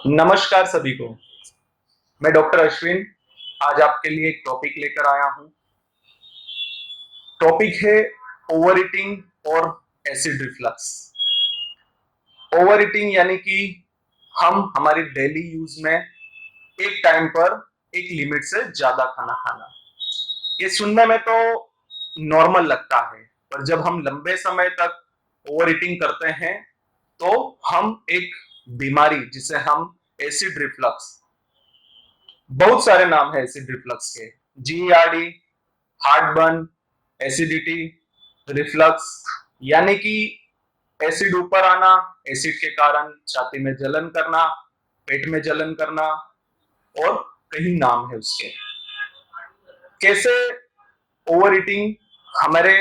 नमस्कार सभी को। मैं डॉक्टर अश्विन आज आपके लिए एक टॉपिक लेकर आया हूं। टॉपिक है ओवर ईटिंग और एसिड रिफ्लक्स। ओवर ईटिंग यानी कि हम हमारी डेली यूज में एक टाइम पर एक लिमिट से ज्यादा खाना खाना। ये सुनने में तो नॉर्मल लगता है, पर जब हम लंबे समय तक ओवर ईटिंग करते हैं तो हम एक बीमारी जिसे हम एसिड रिफ्लक्स, बहुत सारे नाम है एसिड रिफ्लक्स के, GERD, heart burn, acidity, reflux, यानी कि एसिड ऊपर आना, एसिड के कारण छाती में जलन करना, पेट में जलन करना, और कई नाम है उसके। कैसे ओवर ईटिंग हमारे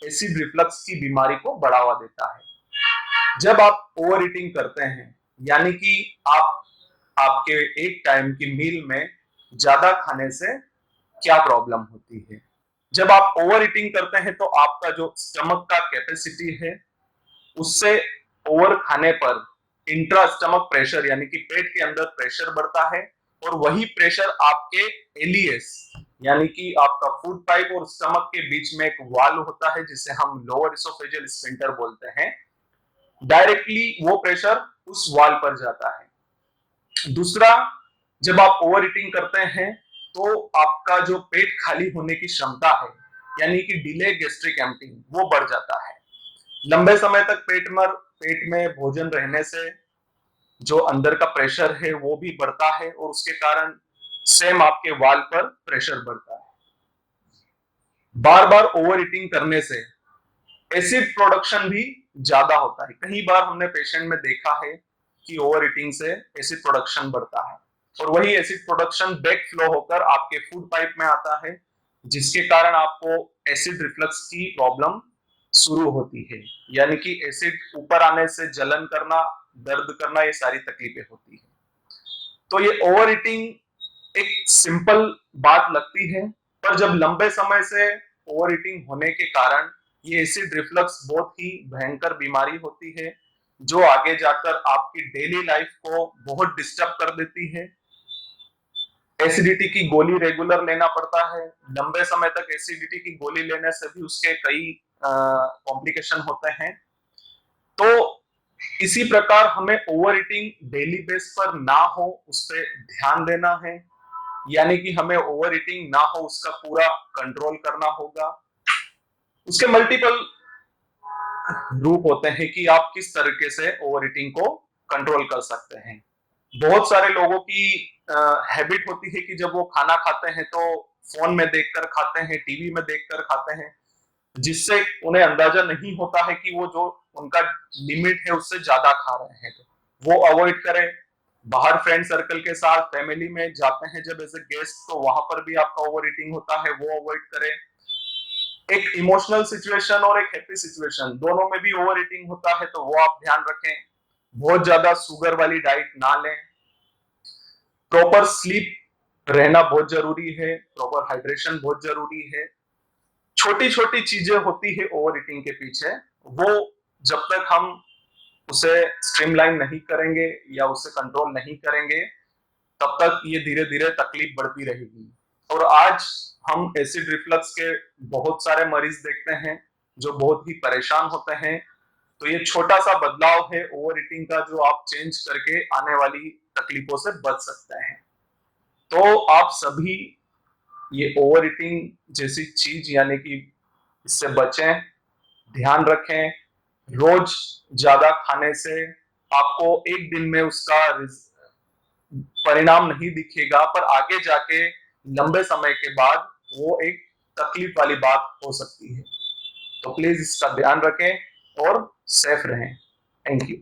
एसिड रिफ्लक्स की बीमारी को बढ़ावा देता है। जब आप ओवर ईटिंग करते हैं यानी कि आप आपके एक टाइम की मील में ज्यादा खाने से क्या प्रॉब्लम होती है। जब आप ओवर ईटिंग करते हैं तो आपका जो स्टमक का कैपेसिटी है उससे ओवर खाने पर इंट्रा स्टमक प्रेशर यानी कि पेट के अंदर प्रेशर बढ़ता है, और वही प्रेशर आपके एलियस यानी कि आपका फूड पाइप और स्टमक के बीच में एक वाल्व होता है जिसे हम लोअर इसोफेजियल स्फिंक्टर बोलते हैं, डायरेक्टली वो प्रेशर उस वाल्व पर जाता है। दूसरा, जब आप ओवर ईटिंग करते हैं तो आपका जो पेट खाली होने की क्षमता है यानी कि डिले गैस्ट्रिक एम्प्टिंग वो बढ़ जाता है। लंबे समय तक पेट में भोजन रहने से जो अंदर का प्रेशर है वो भी बढ़ता है, और उसके कारण सेम आपके वाल पर प्रेशर बढ़ता है। बार बार ओवर ईटिंग करने से एसिड प्रोडक्शन भी ज्यादा होता है। कई बार हमने पेशेंट में देखा है कि ओवर ईटिंग से एसिड प्रोडक्शन बढ़ता है, और वही एसिड प्रोडक्शन बैक फ्लो होकर आपके फूड पाइप में आता है, जिसके कारण आपको एसिड रिफ्लक्स की प्रॉब्लम शुरू होती है, यानी कि एसिड ऊपर आने से जलन करना, दर्द करना, ये सारी तकलीफें होती है। तो ये ओवर ईटिंग एक सिंपल बात लगती है, पर जब लंबे समय से ओवर ईटिंग होने के कारण ये एसिड रिफ्लक्स बहुत ही भयंकर बीमारी होती है, जो आगे जाकर आपकी डेली लाइफ को बहुत डिस्टर्ब कर देती है। एसिडिटी की गोली रेगुलर लेना पड़ता है। लंबे समय तक एसिडिटी की गोली लेने से भी उसके कई कॉम्प्लिकेशन होते हैं। तो इसी प्रकार हमें ओवर ईटिंग डेली बेस पर ना हो उस पर ध्यान देना है, यानी कि हमें ओवर ईटिंग ना हो उसका पूरा कंट्रोल करना होगा। उसके मल्टीपल रूप होते हैं कि आप किस तरीके से ओवर ईटिंग को कंट्रोल कर सकते हैं। बहुत सारे लोगों की हैबिट होती है कि जब वो खाना खाते हैं तो फोन में देखकर खाते हैं, टीवी में देखकर खाते हैं, जिससे उन्हें अंदाजा नहीं होता है कि वो जो उनका लिमिट है उससे ज्यादा खा रहे हैं। तो वो अवॉइड करें। बाहर फ्रेंड सर्कल के साथ फैमिली में जाते हैं जब एज ए गेस्ट, तो वहां पर भी आपका ओवर ईटिंग होता है, वो अवॉइड करें। एक इमोशनल सिचुएशन और एक हैप्पी सिचुएशन दोनों में भी ओवर ईटिंग होता है, तो वो आप ध्यान रखें। बहुत ज्यादा शुगर वाली डाइट ना लें। प्रॉपर स्लीप रहना बहुत जरूरी है, प्रॉपर हाइड्रेशन बहुत जरूरी है। छोटी छोटी चीजें होती है ओवर ईटिंग के पीछे, वो जब तक हम उसे स्ट्रीमलाइन नहीं करेंगे या उसे कंट्रोल नहीं करेंगे तब तक ये धीरे धीरे तकलीफ बढ़ती रहेगी। और आज हम एसिड रिफ्लक्स के बहुत सारे मरीज देखते हैं जो बहुत ही परेशान होते हैं। तो ये छोटा सा बदलाव है ओवर ईटिंग का, जो आप चेंज करके आने वाली तकलीफों से बच सकते हैं। तो आप सभी ये ओवर ईटिंग जैसी चीज यानी कि इससे बचें, ध्यान रखें। रोज ज्यादा खाने से आपको एक दिन में उसका परिणाम नहीं दिखेगा, पर आगे जाके लंबे समय के बाद वो एक तकलीफ वाली बात हो सकती है। तो प्लीज इसका ध्यान रखें और सेफ रहें। Thank you.